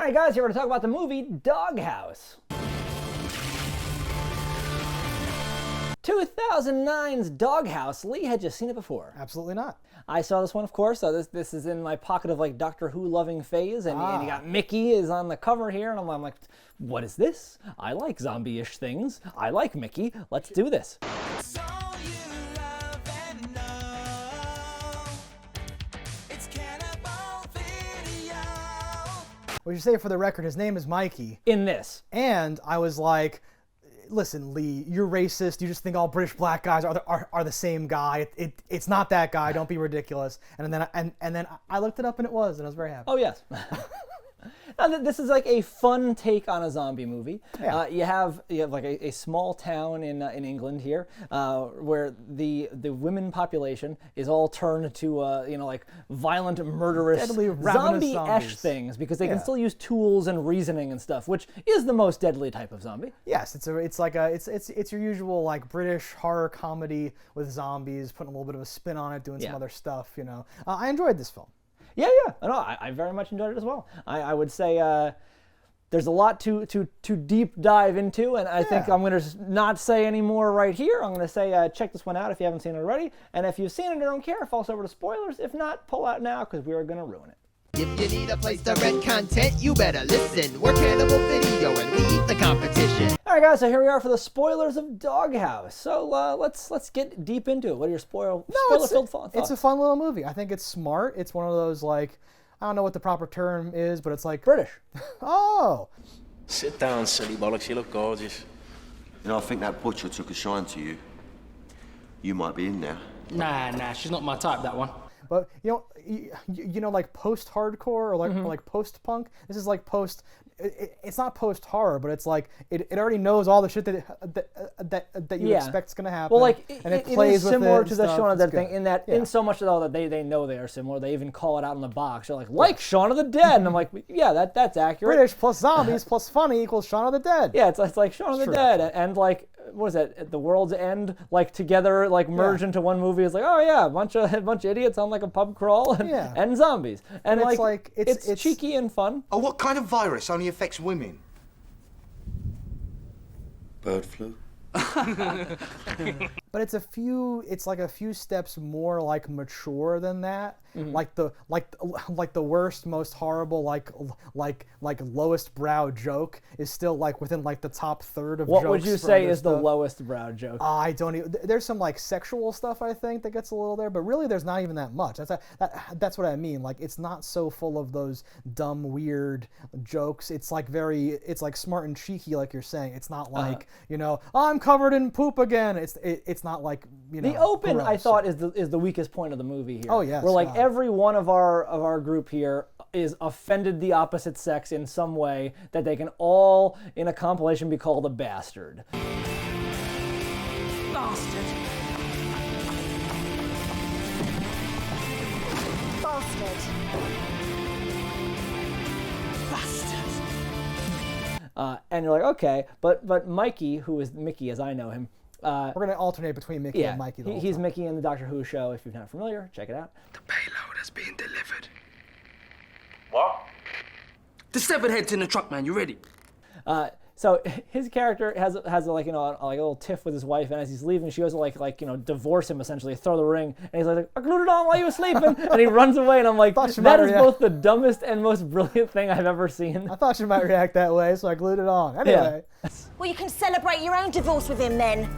Alright guys, here we're going to talk about the movie Doghouse. 2009's Doghouse. Lee had just seen it before. Absolutely not. I saw this one, of course. So this is in my pocket of like Doctor Who loving phase, and you got Mickey is on the cover here, and I'm like, what is this? I like zombie-ish things. I like Mickey. Let's do this. We should say for the record, his name is Mikey. In this. And I was like, listen, Lee, you're racist. You just think all British black guys are the same guy. It's not that guy. Don't be ridiculous. And then I looked it up and it was very happy. Oh, yes. Now, this is like a fun take on a zombie movie. Yeah. You have like a small town in England here, where the women population is all turned to like violent, murderous, Deadly, ravenous zombie-esh zombies. things because they can still use tools and reasoning and stuff, which is the most deadly type of zombie. Yes, it's your usual like British horror comedy with zombies, putting a little bit of a spin on it, doing some other stuff. I enjoyed this film. Yeah. No, I very much enjoyed it as well. I would say there's a lot to deep dive into, and I think I'm going to not say any more right here. I'm going to say check this one out if you haven't seen it already, and if you've seen it and don't care, false over to spoilers. If not, pull out now because we are going to ruin it. If you need a place to rent content, you better listen. We're Cannibal Video and we eat the competition. All right, guys, so here we are for the spoilers of Doghouse. So let's get deep into it. What are your spoiler-filled thoughts? It's a fun little movie. I think it's smart. It's one of those, like, I don't know what the proper term is, but it's like... British. Oh! Sit down, silly bollocks. You look gorgeous. I think that butcher took a shine to you. You might be in there. Nah, she's not my type, that one. But like post-hardcore or like post-punk. This is like post. It's not post-horror, but it's like it already knows all the shit that you expect is gonna happen. Well, like and it plays is similar to the stuff. Shaun of the Dead It's thing good. in that in so much though that they know they are similar. They even call it out in the box. They're like Shaun of the Dead, and I'm like, yeah, that's accurate. British plus zombies plus funny equals Shaun of the Dead. Yeah, it's like Shaun of the Dead, and like. What is that? At the World's End, like together, like merged into one movie. It's like, oh yeah, a bunch of idiots on like a pub crawl and zombies, and it's cheeky and fun. Oh, what kind of virus only affects women? Bird flu. But it's like a few steps more like mature than that. Mm-hmm. Like the worst, most horrible, like lowest brow joke is still like within like the top third of what jokes. Would you say is the lowest brow joke? I don't even. There's some like sexual stuff I think that gets a little there, but really there's not even that much. That's what I mean. Like it's not so full of those dumb weird jokes. It's like it's like smart and cheeky, like you're saying. It's not like I'm covered in poop again. It's not like the open. gross. I thought is the weakest point of the movie here. Oh yes. Where like every one of our group here is offended the opposite sex in some way that they can all in a compilation be called a bastard. Bastard. And you're like, okay, but Mikey, who is Mickey as I know him. We're gonna alternate between Mickey and Mikey. He's Mickey in the Doctor Who show. If you're not familiar, check it out. The payload has been delivered. What? The severed head's in the truck, man. You ready? So his character has like a little tiff with his wife, and as he's leaving, she goes to divorce him essentially, throw the ring, and he's like, I glued it on while you were sleeping, and he runs away, and I'm like, that is both the dumbest and most brilliant thing I've ever seen. I thought she might react that way, so I glued it on. Anyway. Yeah. Well, you can celebrate your own divorce with him then.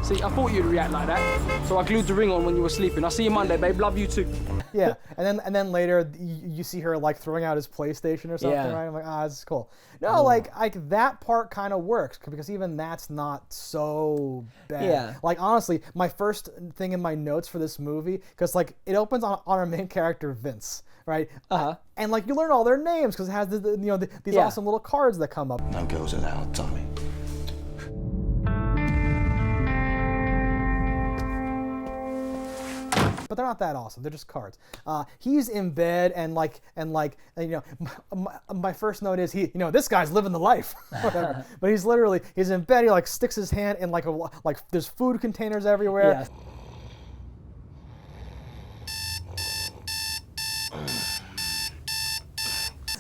See, I thought you'd react like that, so I glued the ring on when you were sleeping. I'll see you Monday, babe. Love you too. Yeah, and then later you see her like throwing out his PlayStation or something, right? I'm like, this is cool. No, like that part kind of works because even that's not so bad. Yeah. Like honestly, my first thing in my notes for this movie, because like it opens on our main character Vince, right? And like you learn all their names because it has these awesome little cards that come up. No girls allowed, Tommy. But they're not that awesome. They're just cards. He's in bed and my first note is this guy's living the life. Whatever. But he's in bed. He like sticks his hand in like there's food containers everywhere. Yes.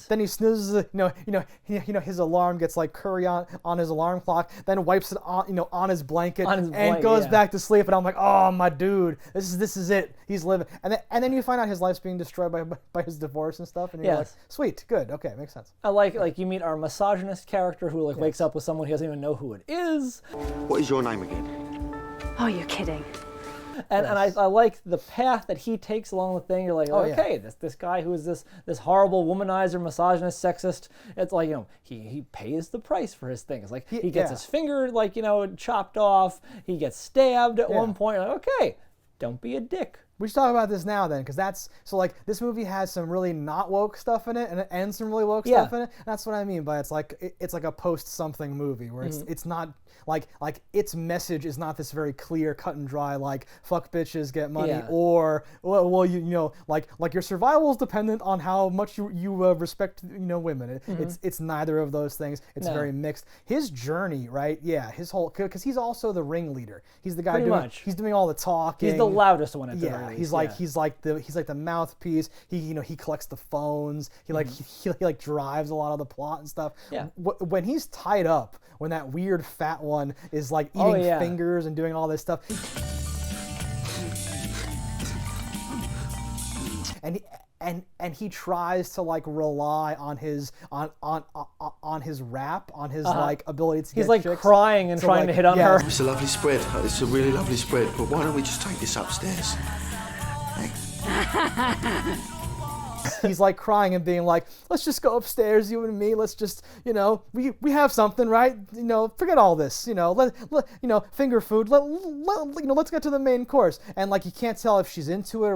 Then he snoozes, his alarm gets like curry on his alarm clock. Then wipes it on his blanket and goes back to sleep. And I'm like, oh my dude, this is it. He's living. And then you find out his life's being destroyed by his divorce and stuff. And you're like, sweet, good, okay, makes sense. I like you meet our misogynist character who wakes up with someone he doesn't even know who it is. What is your name again? Oh, you're kidding. And I like the path that he takes along the thing. You're like, okay, this guy who is this horrible womanizer, misogynist, sexist. It's like, he pays the price for his thing. It's like he gets his finger chopped off. He gets stabbed at one point. You're like, okay, don't be a dick. We should talk about this now then, because this movie has some really not woke stuff in it, and some really woke stuff in it. And that's what I mean by it's like a post something movie where it's not like its message is not this very clear, cut and dry like fuck bitches, get money, or like your survival is dependent on how much you respect women. It's neither of those things. It's very mixed. His journey, right? Yeah, his whole, because he's also the ringleader. He's the guy he's doing all the talking. He's the loudest one at the very least. He's like the mouthpiece. He collects the phones. He drives a lot of the plot and stuff. Yeah. When he's tied up, when that weird fat one is like eating fingers and doing all this stuff, and he tries to like rely on his rap, on his like ability to he's get like chicks. crying and trying to hit on her. It's a lovely spread. It's a really lovely spread. But why don't we just take this upstairs? He's like crying and being like, let's just go upstairs, you and me. Let's just, we have something, right? Forget all this. Finger food. Let's get to the main course. And like you can't tell if she's into it or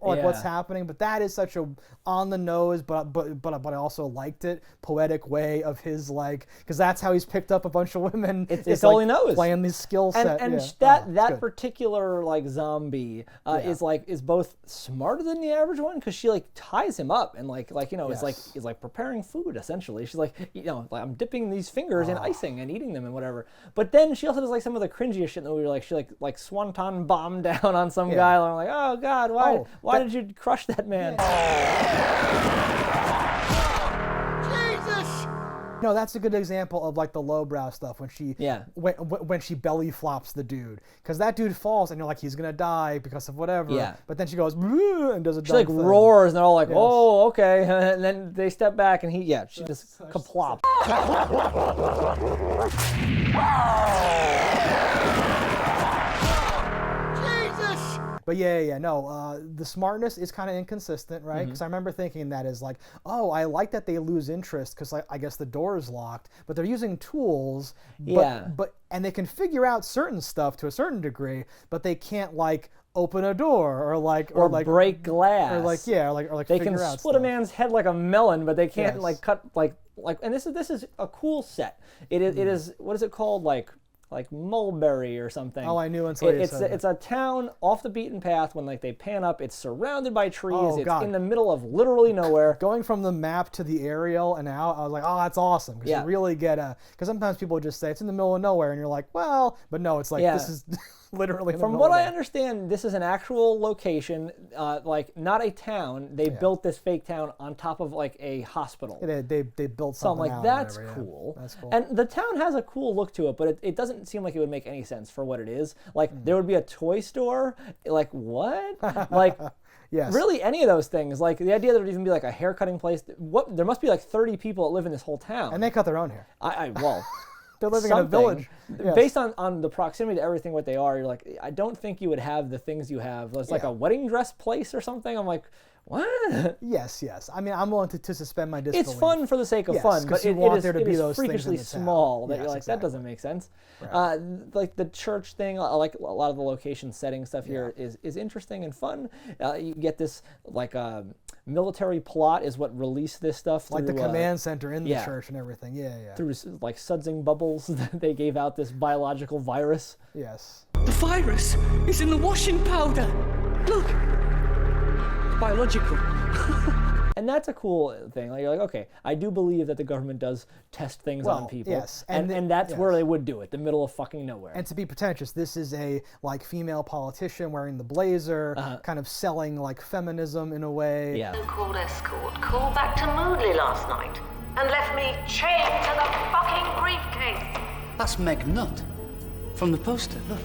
what's happening. But that is such a on the nose, but I also liked it, poetic way of his because that's how he's picked up a bunch of women. It's all he knows. Playing these skill set. And that particular zombie is both smarter than the average one because she ties him up and is preparing food essentially. She's like I'm dipping these fingers in icing and eating them and whatever. But then she also does some of the cringiest shit in the movie. She swanton bomb down on some guy. And I'm like, oh god, why did you crush that man? No, that's a good example of the lowbrow stuff when she when she belly flops the dude, because that dude falls and you're like, he's gonna die because of whatever. Yeah. But then she goes and does a dumb thing. She roars and they're all like, oh okay, and then they step back and she just kaplops. But the smartness is kind of inconsistent, right? Because I remember thinking that is like, oh, I like that they lose interest because I guess the door is locked, but they're using tools, and they can figure out certain stuff to a certain degree, but they can't open a door or break glass or they can split a man's head like a melon, but they can't cut and this is a cool set. It is what is it called like Mulberry or something. Oh, I knew until you said it's a town off the beaten path. When they pan up, it's surrounded by trees. It's in the middle of literally nowhere. Going from the map to the aerial and out, I was like, oh, that's awesome. Because you really get because sometimes people just say it's in the middle of nowhere, and you're like, well, but no, it's this is literally in the From middle what of I understand, this is an actual location, not a town. They built this fake town on top of a hospital. Yeah, they built something. So I'm like, that's cool. That's cool. And the town has a cool look to it, but it doesn't seem like it would make any sense for what it is. There would be a toy store. What? Yes. Really, any of those things. The idea that there would even be a haircutting place. There must be 30 people that live in this whole town. And they cut their own hair. They're living in a village. Yes. Based on the proximity to everything, what they are, you're like, I don't think you would have the things you have. It's like a wedding dress place or something. I'm like, what? Yes. I mean, I'm willing to suspend my disbelief. It's fun for the sake of fun, but it is freakishly small. That you're like, that doesn't make sense. Right. The church thing, I like a lot of the location setting stuff here is interesting and fun. You get this military plot is what released this stuff through, the command center in the church and everything. Through sudsing bubbles, they gave out this biological virus. Yes. The virus is in the washing powder. Look. Biological. And that's a cool thing. Like, you're like, okay, I do believe that the government does test things on people. Yes, and that's where they would do it, the middle of fucking nowhere. And to be pretentious, this is a like female politician wearing the blazer, kind of selling like feminism in a way. Yeah. Called escort called back to Moodley last night and left me chained to the fucking briefcase. That's Meg Nutt from the poster. Look.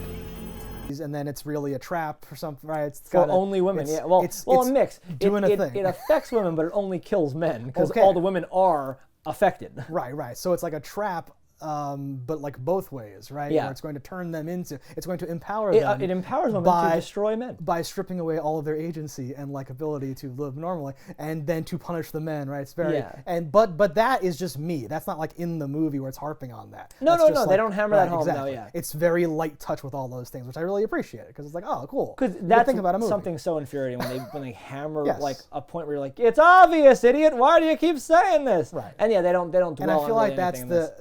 And then it's really a trap or something, right? It's For kinda, only women, it's, yeah. Well, it's a mix. Doing a thing. It affects women, but it only kills men because all the women are affected. Right. So it's like a trap, but like both ways, right? Yeah. Where it's going to turn them into, it's going to empower them. It empowers women to destroy men. By stripping away all of their agency and like ability to live normally, and then to punish the men, right? It's very, but that is just me. That's not like in the movie where it's harping on that. No, That's just they like, don't hammer that home. Exactly. No, yeah. It's very light touch with all those things, which I really appreciate it because it's like, oh, cool. Because Good that's thing about a movie. something so infuriating when they hammer Yes. like a point where you're like, it's obvious, idiot. Why do you keep saying this? Right. And yeah, they don't dwell And I feel on like really anything in this.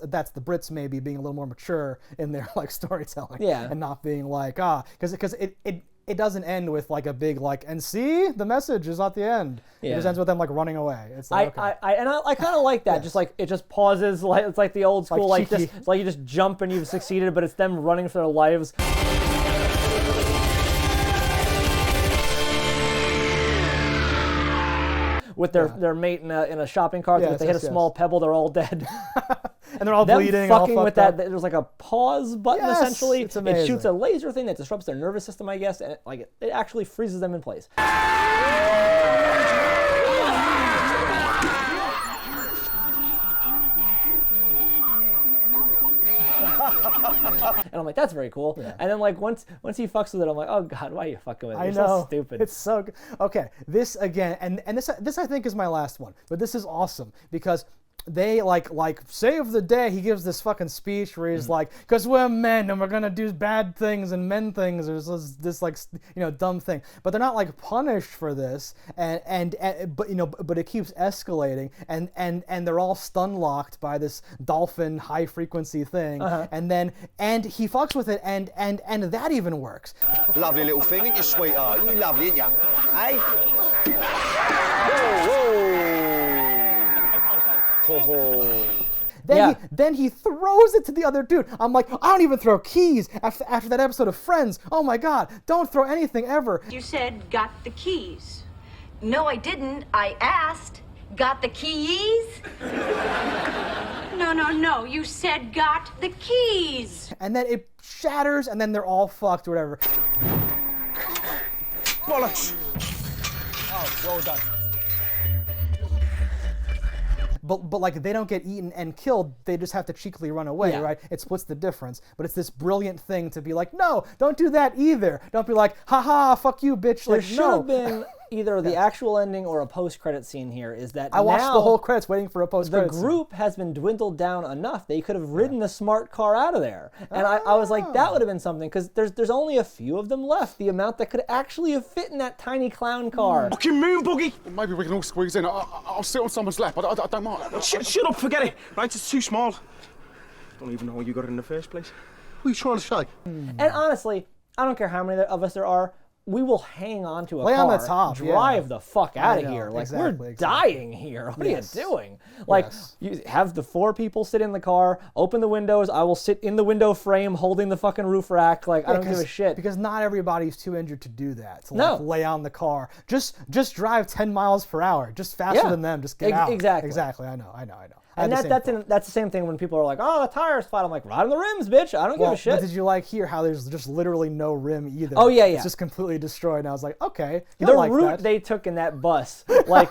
that's the Brits maybe being a little more mature in their like storytelling, Yeah. and not being like because it doesn't end with like a big like and see the message is at the end. It just ends with them like running away. It's like I kind of like that. Yes. Just like it just pauses, like it's like the old school, like cheeky. it's like you just jump and you've succeeded, but it's them running for their lives. With their mate in a shopping cart, if they hit a small pebble, they're all dead. And they're all them bleeding. fucking all with fucked that. up. There's like a pause button Yes, essentially. it's It amazing. shoots a laser thing that disrupts their nervous system, I guess, and it actually freezes them in place. And I'm like, that's very cool. Yeah. And then like once he fucks with it, I'm like, oh god, why are you fucking with it? I You're know. so stupid. It's so good. Okay, this again, and this I think is my last one, but this is awesome because they like save the day. He gives this fucking speech where he's like, because we're men and we're gonna do bad things and men things. There's this like dumb thing, but they're not like punished for this, and but it keeps escalating, and they're all stun locked by this dolphin high frequency thing, and he fucks with it, and that even works. Lovely little thing, ain't you, sweetheart? You lovely, ain't you? Hey? Then he throws it to the other dude. I'm like, I don't even throw keys after that episode of Friends. Oh my God, don't throw anything ever. You said got the keys. No, I didn't. I asked. Got the keys? No. You said got the keys. And then it shatters, and then they're all fucked or whatever. Bollocks! Oh, well done. But like they don't get eaten and killed, they just have to cheekily run away, right? It splits the difference. But it's this brilliant thing to be like, no, don't do that either. Don't be like, haha, fuck you, bitch. There Like, should no. have been either the actual ending or a post-credit scene here. Is that I watched now the whole credits waiting for a post-credit the group has been dwindled down enough that you could have ridden the smart car out of there. And I was like, that would have been something, because there's only a few of them left, the amount that could actually have fit in that tiny clown car. Fucking moon boogie! Well, maybe we can all squeeze in. I'll sit on someone's lap. I don't mind. Shut up, forget it. Right, it's too small. Don't even know how you got it in the first place. What are you trying to say? And honestly, I don't care how many of us there are, we will hang on to a Lay car, on the top, drive the fuck out of know, here. Like, exactly, we're exactly. dying here. What are you doing? Like, you have the 4 people sit in the car, open the windows, I will sit in the window frame holding the fucking roof rack. Like, I don't give a shit. Because not everybody's too injured to do that. To No. like lay on the car. Just drive 10 miles per hour. Just faster than them. Just get out. Exactly. I know. And that's the same thing when people are like, oh, the tire's flat. I'm like, ride on the rims, bitch. I don't give a shit. But did you like hear how there's just literally no rim either? Oh, yeah. It's just completely destroyed. And I was like, okay. The route they took in that bus, like,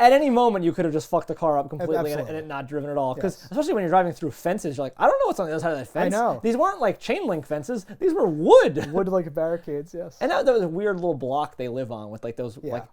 at any moment you could have just fucked the car up completely and it not driven at all. Because especially when you're driving through fences, you're like, I don't know what's on the other side of that fence. I know. These weren't like chain link fences. These were wood. Wood like barricades, yes. And that was a weird little block they live on with like those like.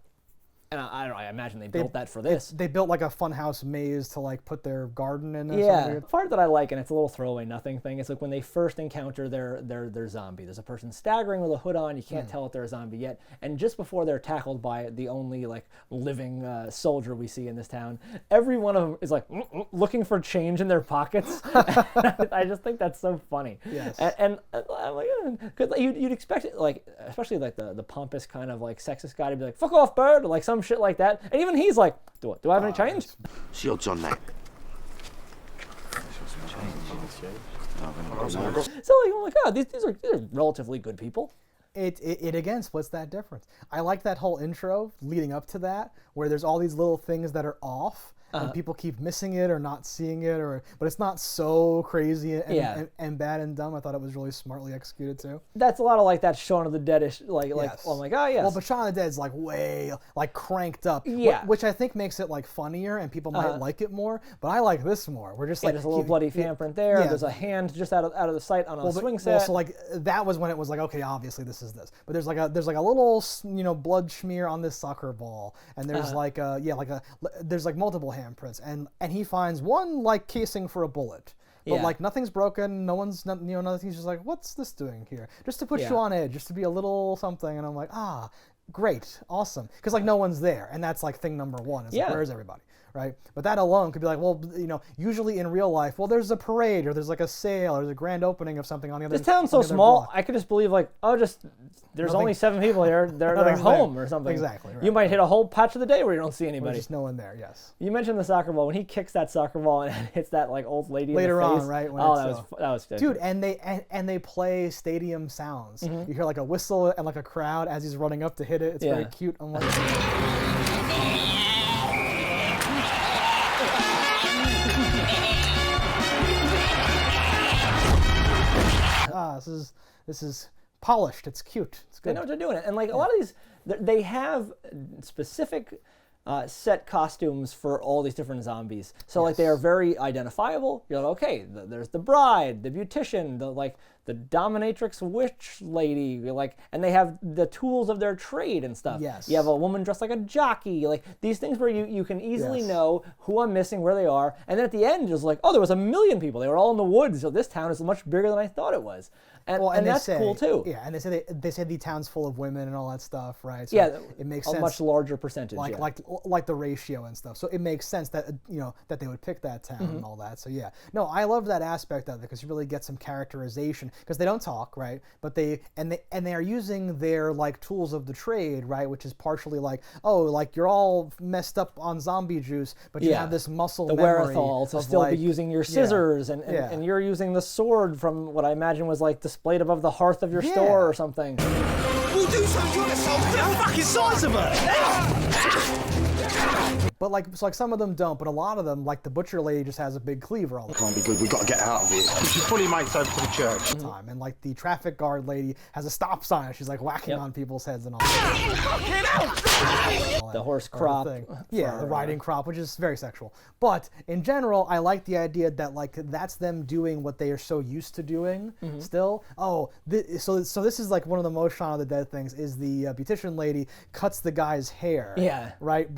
And I don't know, I imagine they built that for this. They built like a funhouse maze to like put their garden in. Yeah, the part that I like, and it's a little throwaway nothing thing, it's like when they first encounter their zombie. There's a person staggering with a hood on, you can't tell if they're a zombie yet. And just before they're tackled by the only like living soldier we see in this town, every one of them is like looking for change in their pockets. I just think that's so funny. Yes. And I'm like, because you'd expect it, like, especially like the pompous kind of like sexist guy to be like, fuck off, bird, or like some shit like that. And even he's like, do I have any change? What's the odds on that? So like, I'm like, oh, these are relatively good people. It again splits that difference. I like that whole intro leading up to that, where there's all these little things that are off, and people keep missing it or not seeing it, but it's not so crazy and bad and dumb. I thought it was really smartly executed too. That's a lot of like that Shaun of the Dead-ish, like Yes. oh my god, yes. Well, but Shaun of the Dead's like way like cranked up, Yeah. which I think makes it like funnier and people might like it more. But I like this more. We're just like there's a little bloody handprint there. Yeah. There's a hand just out of the sight on a swing set. Well, so like that was when it was like, okay, obviously this is this. But there's like a little blood smear on this soccer ball, and there's there's like multiple handprints, and he finds one like casing for a bullet. But like nothing's broken, nothing's just like, what's this doing here? Just to put you on edge, just to be a little something, and I'm like, great, awesome, because like no one's there, and that's like thing number one. Is like, where is everybody? Right? But that alone could be like, well, usually in real life, well, there's a parade or there's like a sale or there's a grand opening of something on the other. This town's so small, I could just believe like, there's only 7 people here. They're home or something. Exactly. Right. You might hit a whole patch of the day where you don't see anybody. There's just no one there. Yes. You mentioned the soccer ball. When he kicks that soccer ball and hits that like old lady later in the face, on, right? When that was dude. And they play stadium sounds. You hear like a whistle and like a crowd as he's running up to hit it. It's very cute. I'm like. This is polished. It's cute. It's good. They know what they're doing. And like a lot of these, they have specific set costumes for all these different zombies. So like they are very identifiable. You're like, okay, there's the bride, the beautician, the dominatrix witch lady, and they have the tools of their trade and stuff. Yes. You have a woman dressed like a jockey, like these things where you can easily know who I'm missing, where they are, and then at the end it's like, oh, there was 1 million people. They were all in the woods, so this town is much bigger than I thought it was. And that's cool too. Yeah, and they say the town's full of women and all that stuff, right? So it makes sense. A much larger percentage. Like the ratio and stuff. So it makes sense that that they would pick that town and all that. So yeah, no, I love that aspect of it because you really get some characterization because they don't talk, right? But they are using their like tools of the trade, right? Which is partially like, oh, like you're all messed up on zombie juice, but you have this muscle memory wherewithal to still be using your scissors and you're using the sword from what I imagine was like displayed above the hearth of your store or something. We'll do something to yourself. Look at the fucking size of her. But like some of them don't, but a lot of them, like the butcher lady, just has a big cleaver all the time. Can't be good. We've got to get out of here. She fully makes over to the church. And like the traffic guard lady has a stop sign. She's like whacking on people's heads and all. The horse crop. Yeah, the riding crop, which is very sexual. But in general, I like the idea that like that's them doing what they are so used to doing still. Oh, so this is like one of the most Shaun of the Dead things is the beautician lady cuts the guy's hair. Yeah. Right.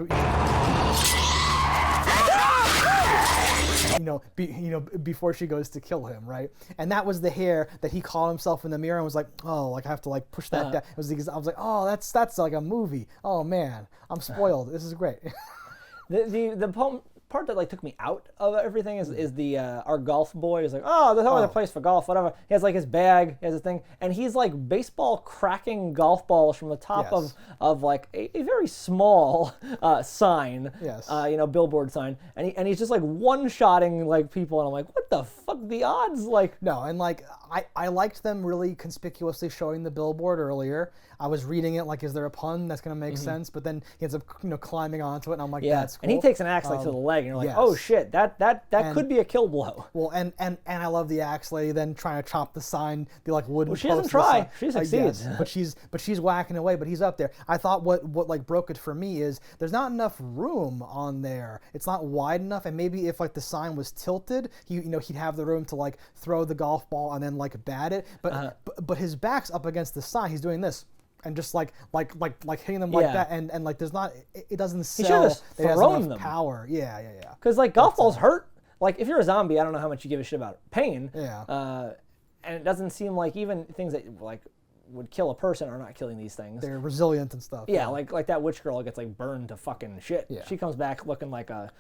Before she goes to kill him, right? And that was the hair that he caught himself in the mirror and was like, oh, like I have to like push that down. I was like, oh, that's like a movie. Oh man, I'm spoiled. This is great. The part that like took me out of everything is the our golf boy is like, oh, there's always a place for golf, whatever. He has like his bag, he has his thing, and he's like baseball cracking golf balls from the top of like a very small sign, billboard sign, and he's just like one-shotting like people, and I'm like, what the fuck, the odds? Like, no, and like I liked them really conspicuously showing the billboard earlier. I was reading it like, is there a pun that's gonna make sense? But then he ends up climbing onto it, and I'm like, that's cool. And he takes an axe like to the leg, and you're like, oh shit, that could be a kill blow. Well, and I love the axe lady then trying to chop the sign, the like wooden. Well, she doesn't try. She succeeds. Yes, but she's whacking away. But he's up there. I thought what like broke it for me is there's not enough room on there. It's not wide enough, and maybe if like the sign was tilted, he'd have the room to like throw the golf ball and then like bat it. But his back's up against the sign. He's doing this. And just like hitting them like that, and like there's not, it doesn't sell. He should have thrown them. Power, yeah. Because like golf balls hurt. Like if you're a zombie, I don't know how much you give a shit about pain. Yeah. And it doesn't seem like even things that like would kill a person are not killing these things. They're resilient and stuff. Yeah, like that witch girl gets like burned to fucking shit. Yeah. She comes back looking like a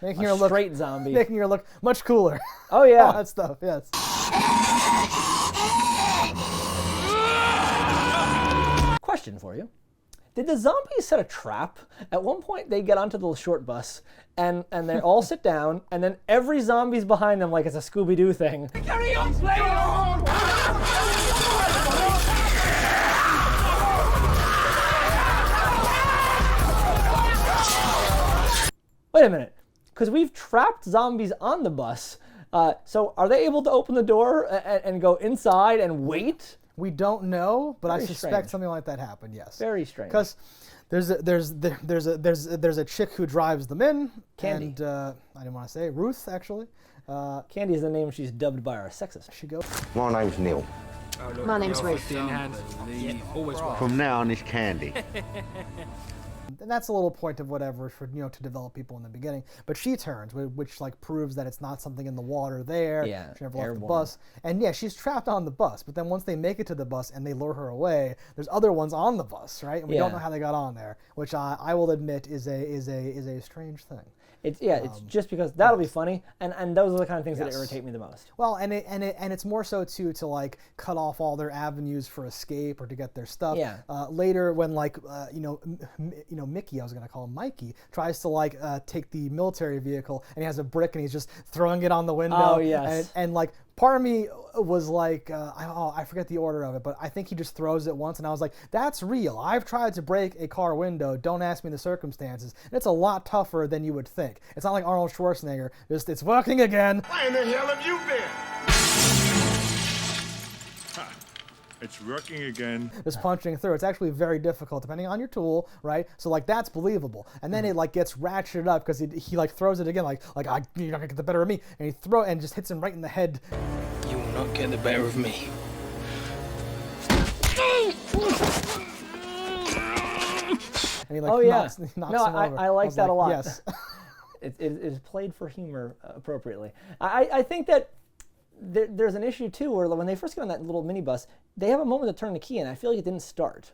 straight zombie, making her look much cooler. Oh yeah, all that stuff. Yes. Question for you. Did the zombies set a trap? At one point, they get onto the short bus, and they all sit down, and then every zombie's behind them like it's a Scooby-Doo thing. Carry on, Wait a minute, because we've trapped zombies on the bus. So are they able to open the door and go inside and wait? We don't know, but I Very suspect strange. something like that happened. Yes. Very strange. Because there's a chick who drives them in. Candy. And I didn't want to say it. Ruth, actually. Candy is the name she's dubbed by our sexist. She goes. My name's Neil. My name's Ruth. From now on, it's Candy. And that's a little point of whatever for to develop people in the beginning. But she turns, which like proves that it's not something in the water there. Yeah, She never left the airborne. bus. And yeah, she's trapped on the bus. But then once they make it to the bus and they lure her away, there's other ones on the bus, right? And we don't Yeah. know how they got on there, which I will admit is a strange thing. It's just because that'll be funny, and those are the kind of things that Yes. irritate me the most. Well, and it's more so too to like cut off all their avenues for escape or to get their stuff. Yeah. Later, when like Mickey, I was gonna call him Mikey, tries to like take the military vehicle and he has a brick and he's just throwing it on the window. Oh, yes. And like part of me was like, I forget the order of it, but I think he just throws it once, and I was like, that's real. I've tried to break a car window. Don't ask me the circumstances. And it's a lot tougher than you would think. It's not like Arnold Schwarzenegger. Just it's working again. Where in the hell have you been? It's working again. Just punching through. It's actually very difficult depending on your tool, right? So like that's believable. And then it like gets ratcheted up because he like throws it again, like you're not gonna get the better of me. And he just hits him right in the head. You will not get the better of me. And he like Oh yeah, knocks him no, over. I like was that a lot. Yes. it is played for humor appropriately. I think that there's an issue too where when they first get on that little minibus, they have a moment to turn the key, and I feel like it didn't start.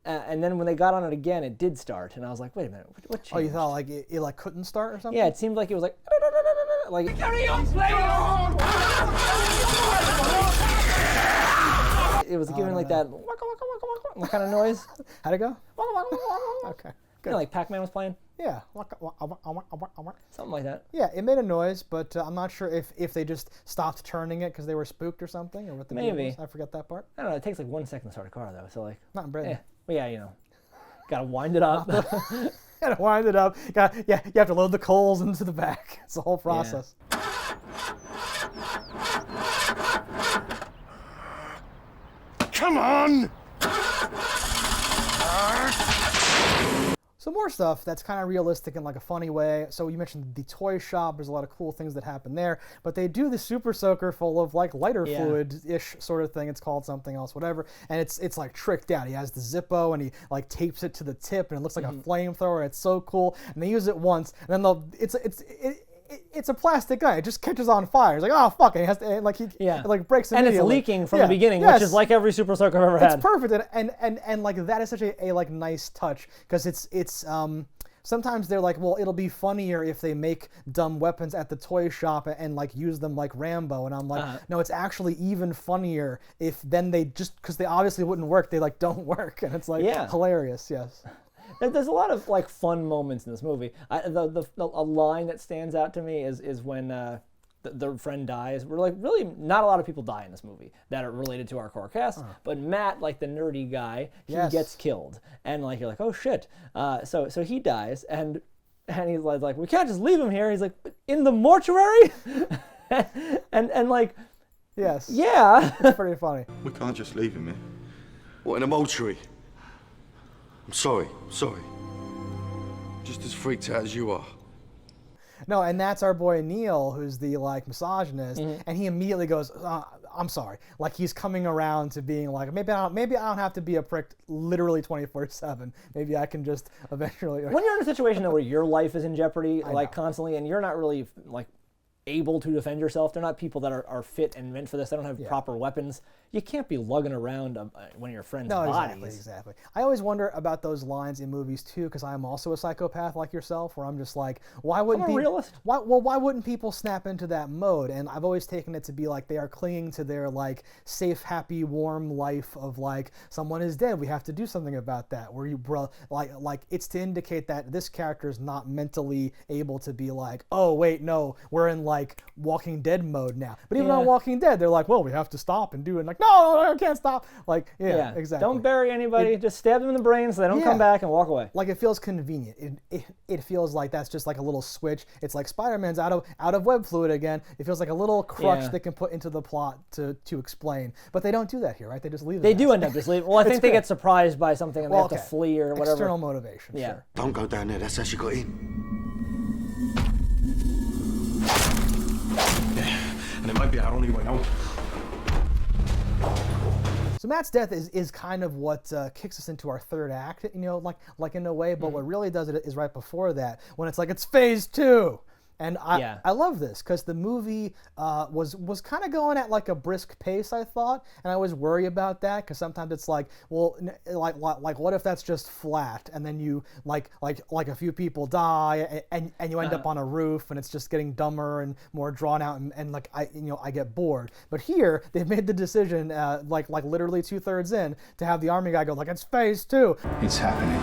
And then when they got on it again, it did start, and I was like, wait a minute, what changed? Oh, you thought like it like couldn't start or something? Yeah, it seemed like it was like Carry on, Slayer! it was giving like that kind of noise. How'd it go? Okay. You know, like Pac-Man was playing. Yeah. Something like that. Yeah, it made a noise, but I'm not sure if they just stopped turning it because they were spooked or something, or what the deal Maybe. was. I forget that part. I don't know. It takes like 1 second to start a car though, so like. Not in Britain. Yeah. Well, yeah, you know, gotta wind it up. Gotta wind it up. You have to load the coals into the back. It's the whole process. Come on! So more stuff that's kind of realistic in like a funny way. So you mentioned the toy shop. There's a lot of cool things that happen there. But they do the super soaker full of like lighter fluid-ish sort of thing. It's called something else, whatever. And it's like tricked out. He has the Zippo and he like tapes it to the tip and it looks like a flamethrower. It's so cool. And they use it once and then it's a plastic gun. It just catches on fire. It's like, oh fuck! And it has to, and like it like breaks and it's immediately. leaking from the beginning, which is like every super soaker I've ever had. It's perfect, and like that is such a like nice touch because it's sometimes they're like, well, it'll be funnier if they make dumb weapons at the toy shop and like use them like Rambo, and I'm like, no, it's actually even funnier if then they just because they obviously wouldn't work, they like don't work, and it's like hilarious, yes. There's a lot of like fun moments in this movie. A line that stands out to me is when the friend dies. We're like, really, not a lot of people die in this movie that are related to our core cast. But Matt, like the nerdy guy, he gets killed, and like you're like, oh shit. So he dies, and he's like, we can't just leave him here. He's like, in the mortuary, and like, yes, yeah, it's pretty funny. We can't just leave him here. What, in a mortuary? I'm sorry. Just as freaked out as you are. No, and that's our boy Neil, who's the like misogynist, and he immediately goes, "I'm sorry." Like he's coming around to being like, maybe I don't have to be a prick literally 24/7. Maybe I can just eventually. When you're in a situation where your life is in jeopardy, like constantly, and you're not really like able to defend yourself. They're not people that are fit and meant for this. They don't have proper weapons. You can't be lugging around one of your friends' bodies. Exactly. I always wonder about those lines in movies too, because I'm also a psychopath like yourself, where I'm just like, why wouldn't I'm a realist. Why wouldn't people snap into that mode? And I've always taken it to be like they are clinging to their like safe, happy, warm life of like someone is dead. We have to do something about that. Where you like it's to indicate that this character is not mentally able to be like, oh wait, no, we're in like Walking Dead mode now. But even on Walking Dead, they're like, well, we have to stop and do it. And like, no, I can't stop. Like, exactly. Don't bury anybody. Just stab them in the brain so they don't come back and walk away. Like it feels convenient. It feels like that's just like a little switch. It's like Spider-Man's out of web fluid again. It feels like a little crutch they can put into the plot to explain. But they don't do that here, right? They just leave it. They do end up just leaving. Well, I think they get surprised by something and they have to flee or whatever. External motivation. Yeah. Sure. Don't go down there. That's how she got in. And it might be our only way out. So Matt's death is kind of what kicks us into our third act, like in a way. But what really does it is right before that, when it's like it's phase 2. And I love this because the movie was kind of going at like a brisk pace, I thought, and I always worry about that because sometimes it's like, well, like what if that's just flat and then you like a few people die and you end up on a roof and it's just getting dumber and more drawn out and like I get bored. But here they've made the decision like literally 2/3 in to have the army guy go like it's phase 2. It's happening.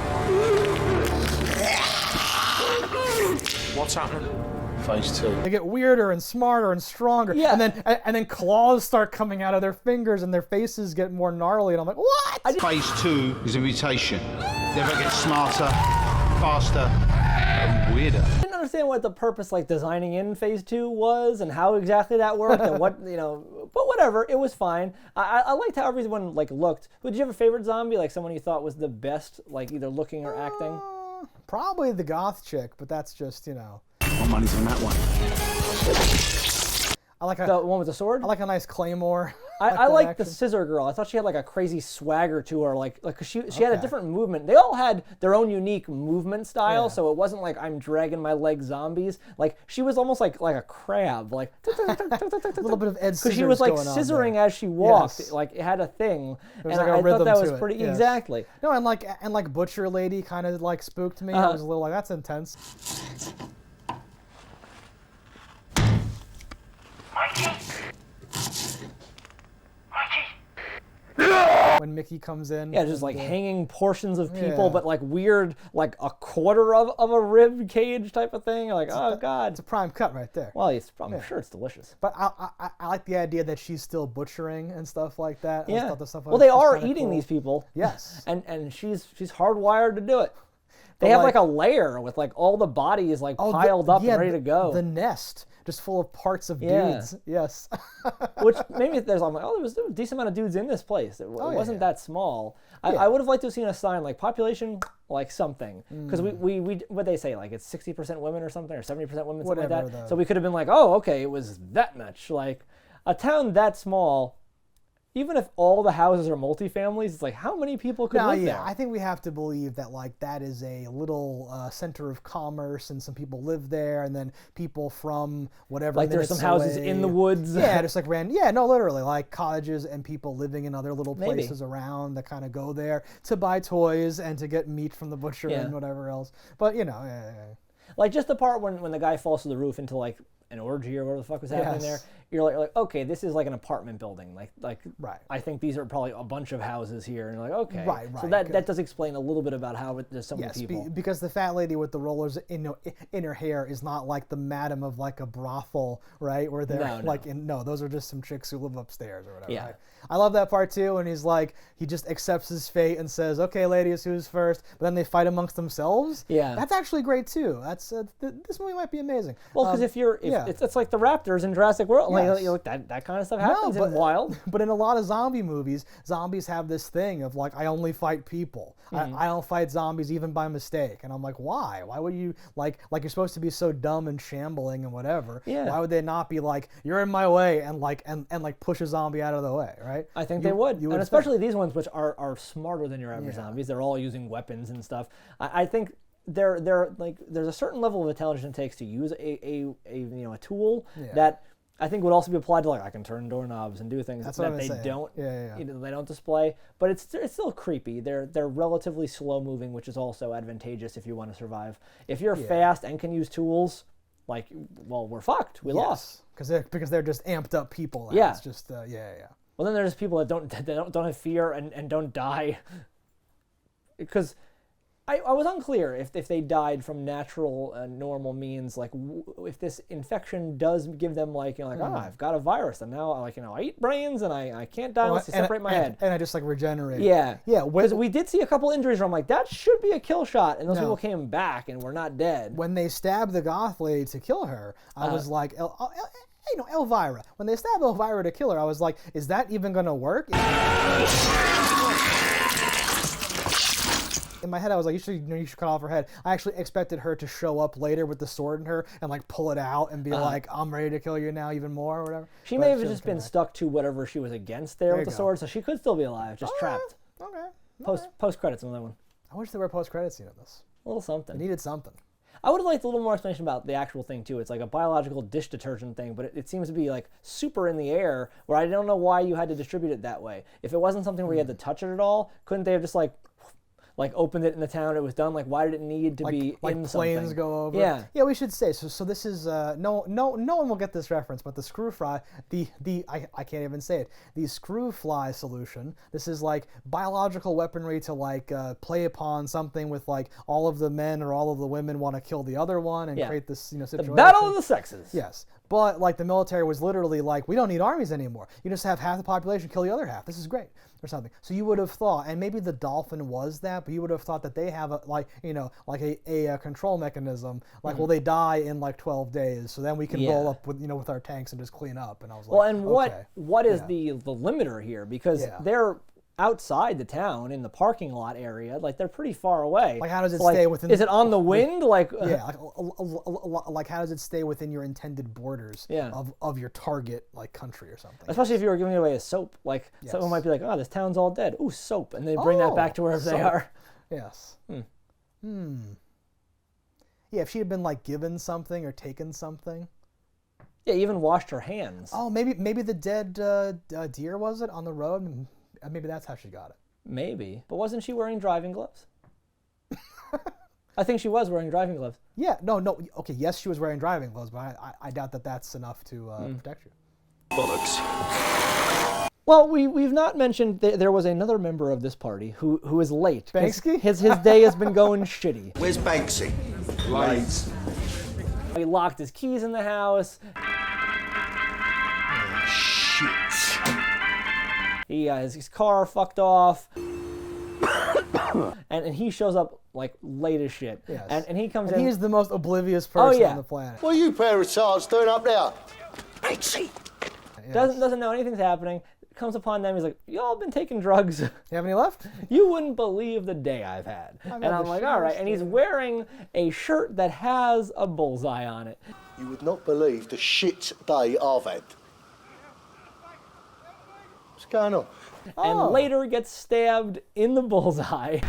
What's happening? Phase 2. They get weirder and smarter and stronger, and then claws start coming out of their fingers and their faces get more gnarly, and I'm like, what? Phase 2 is a mutation. They ever get smarter, faster, and weirder. I didn't understand what the purpose like designing in phase 2 was and how exactly that worked and what but whatever, it was fine. I liked how everyone like looked. Did you have a favorite zombie, like someone you thought was the best, like either looking or acting? Probably the goth chick, but that's just My money's on that one. I like the one with the sword. I like a nice claymore. I like the scissor girl. I thought she had like a crazy swagger to her, like cause she had a different movement. They all had their own unique movement style, so it wasn't like I'm dragging my leg zombies. Like she was almost like a crab, like a little bit of Ed Scissors because she was like going on scissoring there. as she walked. Yes. Like it had a thing, There was and like a I rhythm thought that to was it, pretty yes. exactly. No, and like Butcher Lady kind of like spooked me. I was a little like that's intense. When Mickey comes in. Yeah, just like hanging portions of people, but like weird, like a quarter of a rib cage type of thing. Like, oh god, it's a prime cut right there. Well, I'm sure it's delicious. But I like the idea that she's still butchering and stuff like that. Yeah. Stuff Well, they are kinda eating cool. these people. Yes. And she's hardwired to do it. They have like a layer with like all the bodies like piled up and ready to go. The nest just full of parts of dudes. Yes. Which maybe I'm like, there was a decent amount of dudes in this place. It wasn't that small. I would have liked to have seen a sign like population like something, because we what they say, like it's 60% women or something, or 70% women, something like that. So we could have been like, oh, okay, it was that much. Like a town that small. Even if all the houses are multifamilies, it's like how many people could live there? I think we have to believe that like that is a little center of commerce, and some people live there, and then people from whatever. Like there's some houses in the woods. Yeah, just like literally like cottages and people living in other little places around that kind of go there to buy toys and to get meat from the butcher and whatever else. But like just the part when the guy falls to the roof into like an orgy or whatever the fuck was happening there. You're like, okay, this is like an apartment building. Like right. I think these are probably a bunch of houses here. And you're like, okay. Right. So that does explain a little bit about how there's so many people. Because the fat lady with the rollers in her hair is not like the madam of like a brothel, right? Where they're those are just some chicks who live upstairs or whatever. Yeah. Right? I love that part too, and he's like, he just accepts his fate and says, okay, ladies, who's first? But then they fight amongst themselves. Yeah. That's actually great too. That's this movie might be amazing. Well, because it's like the Raptors in Jurassic World. Yes. Like that kind of stuff happens in Wild. But in a lot of zombie movies, zombies have this thing of like, I only fight people. I don't fight zombies even by mistake. And I'm like, why? Why would you like you're supposed to be so dumb and shambling and whatever? Yeah. Why would they not be like, you're in my way and push a zombie out of the way, right? I think they would. And especially these ones, which are smarter than your average zombies. They're all using weapons and stuff. I think they're like there's a certain level of intelligence it takes to use a tool that I think would also be applied to, like, I can turn doorknobs and do things that they don't they don't display. But it's still creepy. They're relatively slow moving, which is also advantageous if you want to survive. If you're fast and can use tools, like, well, we're fucked. We lost because they're just amped up people. Yeah, it's just Well, then there's people that don't have fear and don't die. Because I was unclear if they died from natural normal means, like if this infection does give them, like, I've got a virus and now, like, I eat brains and I can't die unless they separate my head. And I just, like, regenerate. Yeah. Because we did see a couple injuries where I'm like, that should be a kill shot, and those people came back and were not dead. When they stabbed the goth lady to kill her, I was like, Elvira. When they stabbed Elvira to kill her, I was like, is that even going to work? In my head, I was like, you should cut off her head. I actually expected her to show up later with the sword in her and, like, pull it out and be like, I'm ready to kill you now even more or whatever. She may have just been stuck to whatever she was against there with the sword, so she could still be alive, just trapped. Okay. Post credits, another one. I wish there were post-credit scene of this. A little something. It needed something. I would have liked a little more explanation about the actual thing, too. It's like a biological dish detergent thing, but it seems to be, like, super in the air, where I don't know why you had to distribute it that way. If it wasn't something where you had to touch it at all, couldn't they have just, like opened it in the town, it was done? Like, why did it need to be in something? Planes go over. Yeah, we should say so this is no one will get this reference, but the screw fry, I can't even say it, the screw fly solution. This is like biological weaponry to, like, play upon something with, like, all of the men or all of the women want to kill the other one and create this situation. The battle of the sexes. Yes. But, like, the military was literally like, we don't need armies anymore. You just have half the population kill the other half. This is great, or something. So you would have thought, and maybe the dolphin was that, but you would have thought that they have a control mechanism. Like, well, they die in, like, 12 days, so then we can roll up with with our tanks and just clean up. And I was like, well, and what is the limiter here? Because they're outside the town in the parking lot area, like, they're pretty far away. Like, how does it stay within? Is it on the wind? Like, like how does it stay within your intended borders of your target, like, country or something? Especially if you were giving away a soap, like someone might be like, this town's all dead. Ooh, soap, and they bring that back to wherever they are. Yes. Yeah, if she had been, like, given something or taken something. Yeah, even washed her hands. Oh, maybe the dead deer, was it, on the road? Maybe that's how she got it. Maybe. But wasn't she wearing driving gloves? I think she was wearing driving gloves. Yeah, no. Okay, yes, she was wearing driving gloves, but I doubt that that's enough to protect you. Bollocks. Well, we've not mentioned there was another member of this party who is late. Banksy? His day has been going shitty. Where's Banksy? Late. He locked his keys in the house. Shit. His car fucked off. and he shows up, like, late as shit. Yes. And he comes in. He is the most oblivious person on the planet. What are you pair of tards doing up there? Banksy. Yes. Doesn't know anything's happening. Comes upon them. He's like, y'all been taking drugs. You have any left? You wouldn't believe the day I've had. And I'm like, all right. And he's wearing a shirt that has a bullseye on it. You would not believe the shit day I've had. What's going on? And later gets stabbed in the bullseye.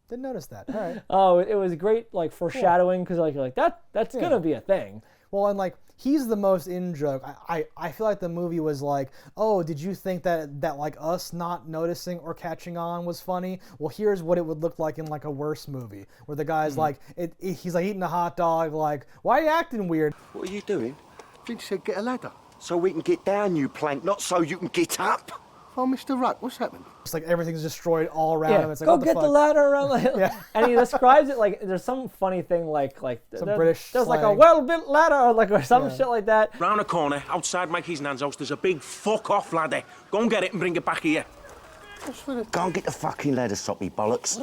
Didn't notice that. All right. Oh, it was great, like, foreshadowing, because, like, you're like, that's gonna be a thing. Well, and, like, he's the most in joke. I feel like the movie was like, oh, did you think that like us not noticing or catching on was funny? Well, here's what it would look like in, like, a worse movie, where the guy's like, he's like eating a hot dog, like, why are you acting weird? What are you doing? I think you said get a ladder. So we can get down, you plank, not so you can get up. Oh, Mr. Ruck, what's happening? It's like everything's destroyed all around him. It's like, go what get the ladder around. And he describes it like there's some funny thing like some British there's slang. like a well-built ladder or some shit like that. Round the corner, outside Mikey's nan's house, there's a big fuck-off ladder. Go and get it and bring it back here. Go and get the fucking ladder, soppy bollocks.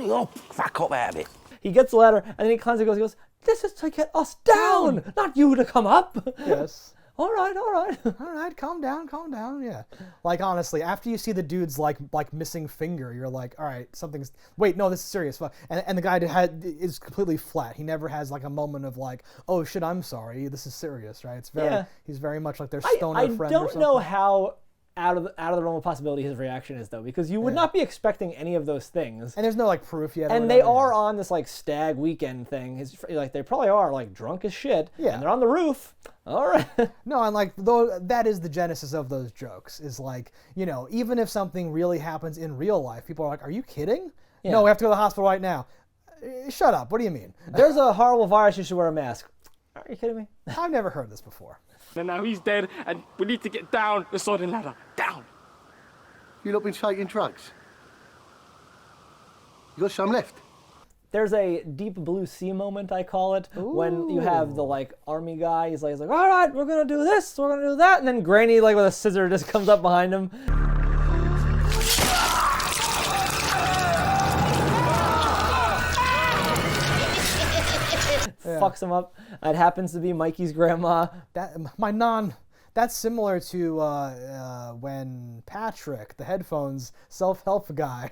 Fuck up out of it. He gets the ladder and then he constantly goes, this is to get us down, not you to come up. Yes. All right. All right, calm down, yeah. Like, honestly, after you see the dude's, like missing finger, you're like, all right, something's... Wait, no, this is serious. And the guy is completely flat. He never has, like, a moment of, like, oh, shit, I'm sorry, this is serious, right? It's very... He's very much like their stoner friend or something. I don't know how out of the realm of possibility his reaction is, though, because you would not be expecting any of those things. And there's no like proof yet. And they are on this like stag weekend thing. Like they probably are like drunk as shit. Yeah. And they're on the roof. All right. No, and like though that is the genesis of those jokes. Is like, you know, even if something really happens in real life, people are like, "Are you kidding? Yeah. No, we have to go to the hospital right now." Shut up. What do you mean? There's a horrible virus. You should wear a mask. Are you kidding me? I've never heard this before. And now he's dead, and we need to get down the sodding ladder. Down. You lot been taking drugs? You got some left? There's a deep blue sea moment, I call it, when you have the like army guy. He's like, all right, we're gonna do this, we're gonna do that, and then Granny, like with a scissor, just comes up behind him. Fucks him up. It happens to be Mikey's grandma. That's similar to when Patrick, the headphones self-help guy,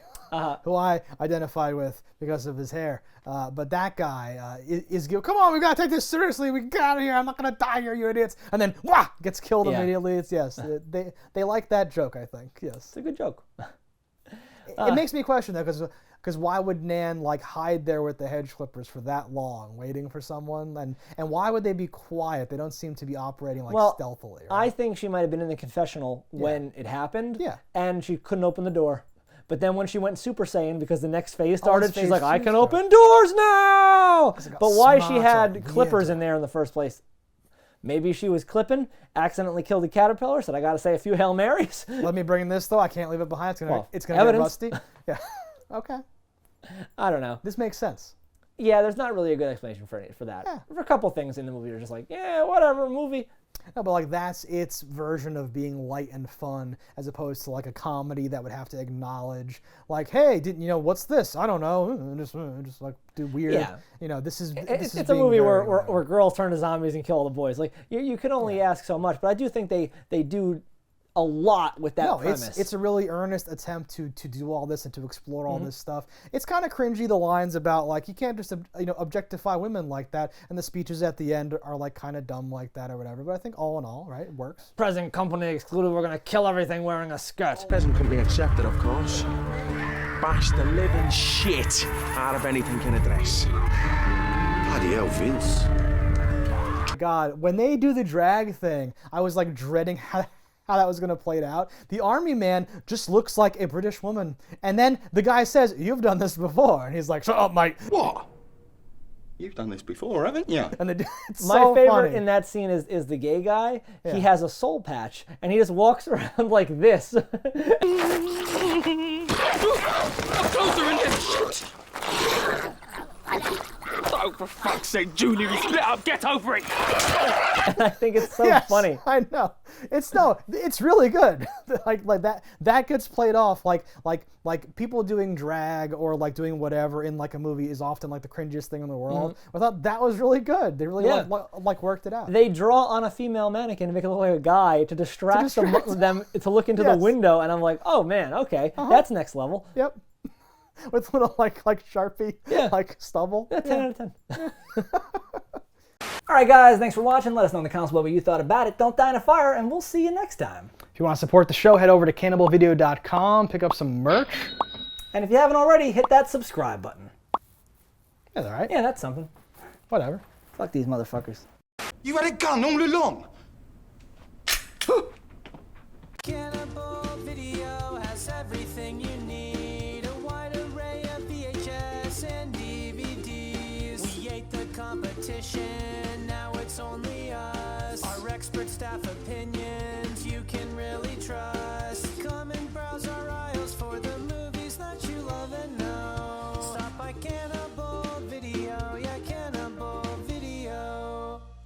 who I identified with because of his hair, but that guy is come on, we gotta take this seriously. We get out of here. I'm not gonna die here, you idiots. And then wah, gets killed immediately. It's they like that joke. I think yes, it's a good joke. It makes me question though, because why would Nan like hide there with the hedge clippers for that long, waiting for someone? And why would they be quiet? They don't seem to be operating like stealthily. Right? I think she might have been in the confessional when it happened. Yeah. And she couldn't open the door. But then when she went Super Saiyan because the next phase started, she's like, I can open doors now! But why she had clippers in there in the first place? Maybe she was clipping, accidentally killed a caterpillar, said I gotta say a few Hail Marys. Let me bring this though, I can't leave it behind. It's gonna get rusty. Yeah. Okay. I don't know. This makes sense. Yeah, there's not really a good explanation for that. Yeah. For a couple things in the movie, you're just like, yeah, whatever, movie. No, but like that's its version of being light and fun, as opposed to like a comedy that would have to acknowledge, like, hey, didn't you know what's this? I don't know, just like do weird. Yeah. You know, this is a movie where girls turn to zombies and kill all the boys. Like you can only ask so much, but I do think they do a lot with that premise. It's a really earnest attempt to do all this and to explore all this stuff. It's kind of cringy, the lines about like you can't just objectify women like that, and the speeches at the end are like kind of dumb like that or whatever. But I think all in all, right, it works. Present company excluded. We're gonna kill everything wearing a skirt. Present company accepted, of course. Bash the living shit out of anything in a dress. Bloody hell, Vince. God, when they do the drag thing, I was like dreading how that was going to play out. The army man just looks like a British woman. And then the guy says, you've done this before. And he's like, shut up, mate. What? You've done this before, haven't you? And it's My so favorite funny. in that scene is the gay guy. Yeah. He has a soul patch, and he just walks around like this. Closer in here. Oh, for fuck's sake, Julie, we split up. Get over it. And I think it's so funny. I know. It's really good. like that gets played off like people doing drag or like doing whatever in like a movie is often like the cringiest thing in the world. I thought that was really good. They really like worked it out. They draw on a female mannequin and make it look like a guy to distract them to look into the window, and I'm like, oh man, okay, that's next level. Yep. With little like Sharpie, like stubble. Yeah, 10 out of 10. All right, guys, thanks for watching. Let us know in the comments what you thought about it. Don't die in a fire, and we'll see you next time. If you want to support the show, head over to cannibalvideo.com, pick up some merch. And if you haven't already, hit that subscribe button. That's all right. Yeah, that's something. Whatever. Fuck these motherfuckers. You had a gun all along. Cannibal Video has everything you need. A wide array of VHS and DVDs. We ate the competition, now it's only us. Our expert staff opinions you can really trust.